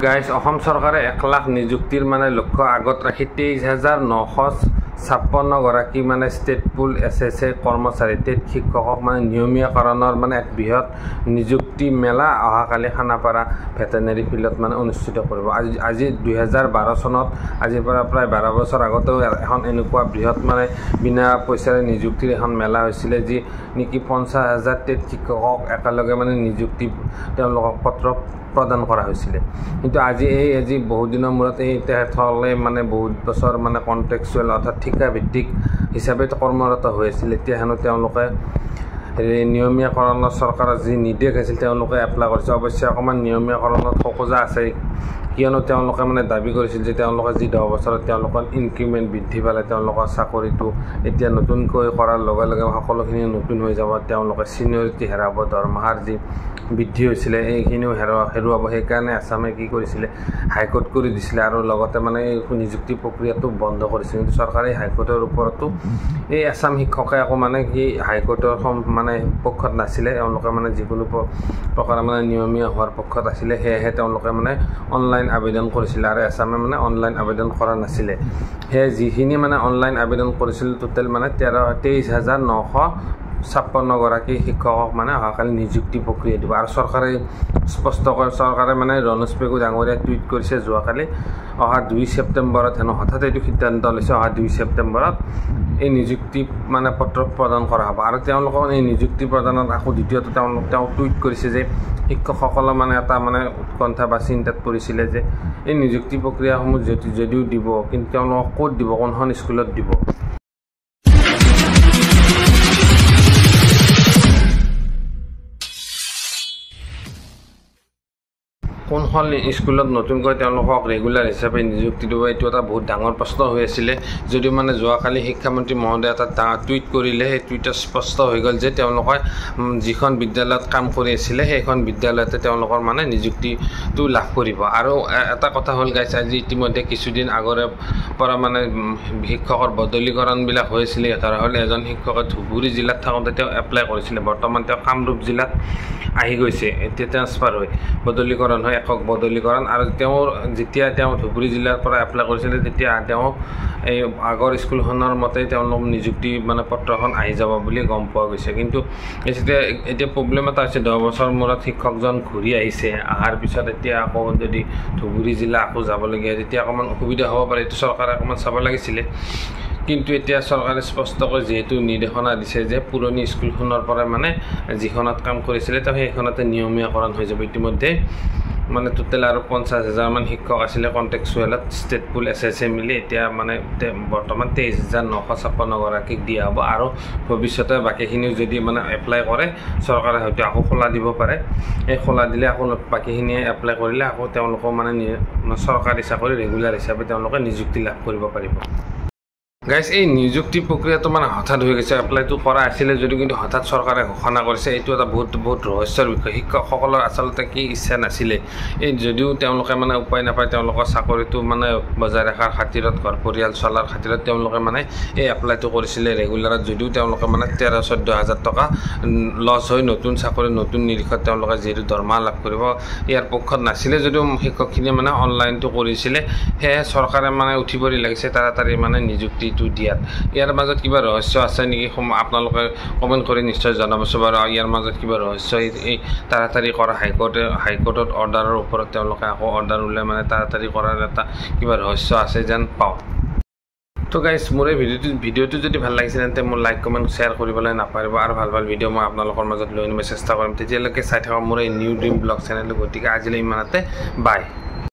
Guys Assam চৰকাৰে 1 লাখ নিযুক্তিৰ মানে লক্ষ্য আগত ৰাখি 23,956 গৰাকী মানে ষ্টেট পুল এছএছএ কৰ্মচাৰী টেট শিক্ষকক মানে নিয়মীয়াকৰণৰ মানে এক বৃহৎ নিযুক্তি মেলা অহাকালি খানাপাৰা ভেটেনেৰী ফিল্ডত মানে অনুষ্ঠিত কৰিব। আজি 2012 চনত আজিৰ পৰা প্ৰায় 12 বছৰ আগতেও এখন এনেকুৱা বৃহৎ মানে বিনা পইচাৰে নিযুক্তিৰ এখন মেলা হৈছিলে, যি নেকি 50,000 টেট শিক্ষকক একেলগে মানে নিযুক্তি তেওঁলোকক পত্ৰ প্ৰদান কৰা হৈছিলে। কিন্তু আজি বহুত দিনৰ মূৰত এই তেখেতসকলে মানে বহুত বছৰ মানে কণ্ট্ৰেকচুৱেল অৰ্থাৎ ঠিকাভিত্তিক হিচাপে কৰ্মৰত হৈ আছিল। এতিয়া হেনো তেওঁলোকে নিয়মীয়াকৰণৰ চৰকাৰৰ যি নিৰ্দেশ আছিল তেওঁলোকে এপ্লাই কৰিছে। অৱশ্যে অকণমান নিয়মীয়াকৰণত খোকোজা আছে, কিয়নো তেওঁলোকে মানে দাবী কৰিছিল যে তেওঁলোকে যি 10 বছৰত তেওঁলোকৰ ইনক্ৰিমেণ্ট বৃদ্ধি পালে তেওঁলোকৰ চাকৰিটো এতিয়া নতুনকৈ কৰাৰ লগে লগে সকলোখিনি নতুন হৈ যাব, তেওঁলোকে ছিনিয়ৰিটি হেৰাব, দৰমহাৰ যি বৃদ্ধি হৈছিলে এইখিনিও হেৰুৱাব। সেইকাৰণে আছামে কি কৰিছিলে, হাইকোৰ্ট কৰি দিছিলে আৰু লগতে মানে এই নিযুক্তি প্ৰক্ৰিয়াটো বন্ধ কৰিছিল। কিন্তু চৰকাৰে হাইকোৰ্টৰ ওপৰতো এই আছাম শিক্ষকে আকৌ মানে কি হাইকোৰ্টৰ মানে পক্ষত নাছিলে, তেওঁলোকে মানে যিকোনো প্ৰকাৰে মানে নিয়মীয়া হোৱাৰ পক্ষত আছিলে। সেয়েহে তেওঁলোকে মানে অনলাইন আবেদন কৰিছিলে আৰু আছামে মানে অনলাইন আবেদন কৰা নাছিলে। সেয়ে যিখিনি মানে অনলাইন আবেদন কৰিছিল টোটেল মানে 23,956 গৰাকী শিক্ষকক মানে অহাকালি নিযুক্তি প্ৰক্ৰিয়া দিব। আৰু চৰকাৰে স্পষ্ট কৰে, চৰকাৰে মানে ৰনোজ পেগু ডাঙৰীয়াই টুইট কৰিছে যোৱাকালি, অহা 2 ছেপ্টেম্বৰত হেনো হঠাৎ এইটো সিদ্ধান্ত লৈছে, অহা 2 ছেপ্টেম্বৰত এই নিযুক্তি মানে পত্ৰ প্ৰদান কৰা হ'ব। আৰু তেওঁলোকৰ এই নিযুক্তি প্ৰদানত আকৌ দ্বিতীয়টো তেওঁ টুইট কৰিছে যে শিক্ষকসকলে মানে এটা মানে উৎকণ্ঠা বা চিন্তাত পৰিছিলে যে এই নিযুক্তি প্ৰক্ৰিয়াসমূহ যদিও দিব, কিন্তু তেওঁলোকক ক'ত দিব, কোনখন স্কুলত দিব। কোনখন স্কুলত নতুনকৈ তেওঁলোকক ৰেগুলাৰ হিচাপে নিযুক্তি দিব, এইটো এটা বহুত ডাঙৰ প্ৰশ্ন হৈ আছিলে। যদিও মানে যোৱাকালি শিক্ষামন্ত্ৰী মহোদয়ে এটা টুইট কৰিলে, সেই টুইটত স্পষ্ট হৈ গ'ল যে তেওঁলোকে যিখন বিদ্যালয়ত কাম কৰি আছিলে সেইখন বিদ্যালয়তে তেওঁলোকৰ মানে নিযুক্তিটো লাভ কৰিব। আৰু এটা কথা হ'ল গাইছ, আজি ইতিমধ্যে কিছুদিন আগৰে পৰা মানে শিক্ষকৰ বদলীকৰণবিলাক হৈছিলে। ধৰা হ'ল এজন শিক্ষকে ধুবুৰী জিলাত থাকোঁতে তেওঁ এপ্লাই কৰিছিলে, বৰ্তমান তেওঁ কামৰূপ জিলাত আহি গৈছে, এতিয়া ট্ৰেন্সফাৰ হৈ বদলীকৰণ হয়, একক বদলীকৰণ। আৰু যেতিয়া তেওঁ ধুবুৰী জিলাৰ পৰা এপ্লাই কৰিছিলে তেতিয়া তেওঁ এই আগৰ স্কুলখনৰ মতেই তেওঁলোক নিযুক্তি মানে পত্ৰখন আহি যাব বুলি গম পোৱা গৈছে। কিন্তু এতিয়া প্ৰব্লেম এটা হৈছে, 10 বছৰ মূৰত শিক্ষকজন ঘূৰি আহিছে, অহাৰ পিছত এতিয়া আকৌ যদি ধুবুৰী জিলা আকৌ যাবলগীয়া হয় তেতিয়া অকণমান অসুবিধা হ'ব পাৰে, এইটো চৰকাৰে অকণমান চাব লাগিছিলে। কিন্তু এতিয়া চৰকাৰে স্পষ্টকৈ যিহেতু নিৰ্দেশনা দিছে যে পুৰণি স্কুলখনৰ পৰা মানে যিখনত কাম কৰিছিলে তেওঁ সেইখনতে নিয়মীয়াকৰণ হৈ যাব। ইতিমধ্যে মানে টোটেল আৰু 50,000 মান শিক্ষক আছিলে কণ্টেক্সুৱেলত ষ্টেট পুল এছএছএ মিলি, এতিয়া মানে বৰ্তমান 23,956 গৰাকীক দিয়া হ'ব। আৰু ভৱিষ্যতে বাকীখিনিও যদি মানে এপ্লাই কৰে চৰকাৰে হয়তো আকৌ খোলা দিব পাৰে, এই খোলা দিলে আকৌ বাকীখিনিয়ে এপ্লাই কৰিলে আকৌ তেওঁলোকক মানে চৰকাৰী চাকৰি ৰেগুলাৰ হিচাপে তেওঁলোকে নিযুক্তি লাভ কৰিব পাৰিব। গাইজ এই নিযুক্তি প্ৰক্ৰিয়াটো মানে হঠাৎ হৈ গৈছে, এপ্লাইটো কৰা আছিলে যদিও কিন্তু হঠাৎ চৰকাৰে ঘোষণা কৰিছে, এইটো এটা বহুত ৰহস্যৰ বিষয়। শিক্ষকসকলৰ আচলতে কি ইচ্ছা নাছিলে, এই যদিও তেওঁলোকে মানে উপায় নাপায় তেওঁলোকৰ চাকৰিটো মানে বজাই ৰখাৰ খাতিৰত, ঘৰ পৰিয়াল চলাৰ খাতিৰত তেওঁলোকে মানে এই এপ্লাইটো কৰিছিলে ৰেগুলাৰত, যদিও তেওঁলোকে মানে 13-14 হাজাৰ টকা লছ হৈ নতুন চাকৰি নতুন নিৰীক্ষত তেওঁলোকে যিহেতু দৰমহা লাভ কৰিব ইয়াৰ পক্ষত নাছিলে, যদিও শিক্ষকখিনিয়ে মানে অনলাইনটো কৰিছিলে। সেয়ে চৰকাৰে মানে উঠি পৰি লাগিছে তাড়াতাড়ি মানে নিযুক্তি দিয়াত। ইয়াৰ মাজত কিবা ৰহস্য আছে নেকি আপোনালোকে কমেণ্ট কৰি নিশ্চয় জনাবচোন বাৰু। ইয়াৰ মাজত কিবা ৰহস্য এই তাড়াতাড়ি কৰা হাইকোৰ্টত অৰ্ডাৰৰ ওপৰত তেওঁলোকে আকৌ অৰ্ডাৰ ওলাই মানে তাড়াতাড়ি কৰাৰ এটা কিবা ৰহস্য আছে যেন পাওঁ। তো গাইজ মোৰ এই ভিডিঅ'টো যদি ভাল লাগিছে তেন্তে মোৰ লাইক কমেণ্ট শ্বেয়াৰ কৰিবলৈ নাপাহৰিব। আৰু ভাল ভিডিঅ' মই আপোনালোকৰ মাজত লৈ আনিব চেষ্টা কৰিম। তেতিয়ালৈকে চাই থাকক মোৰ এই নিউ ড্ৰিম ব্লগ চেনেলটো। গতিকে আজিলৈ ইমানতে বাই।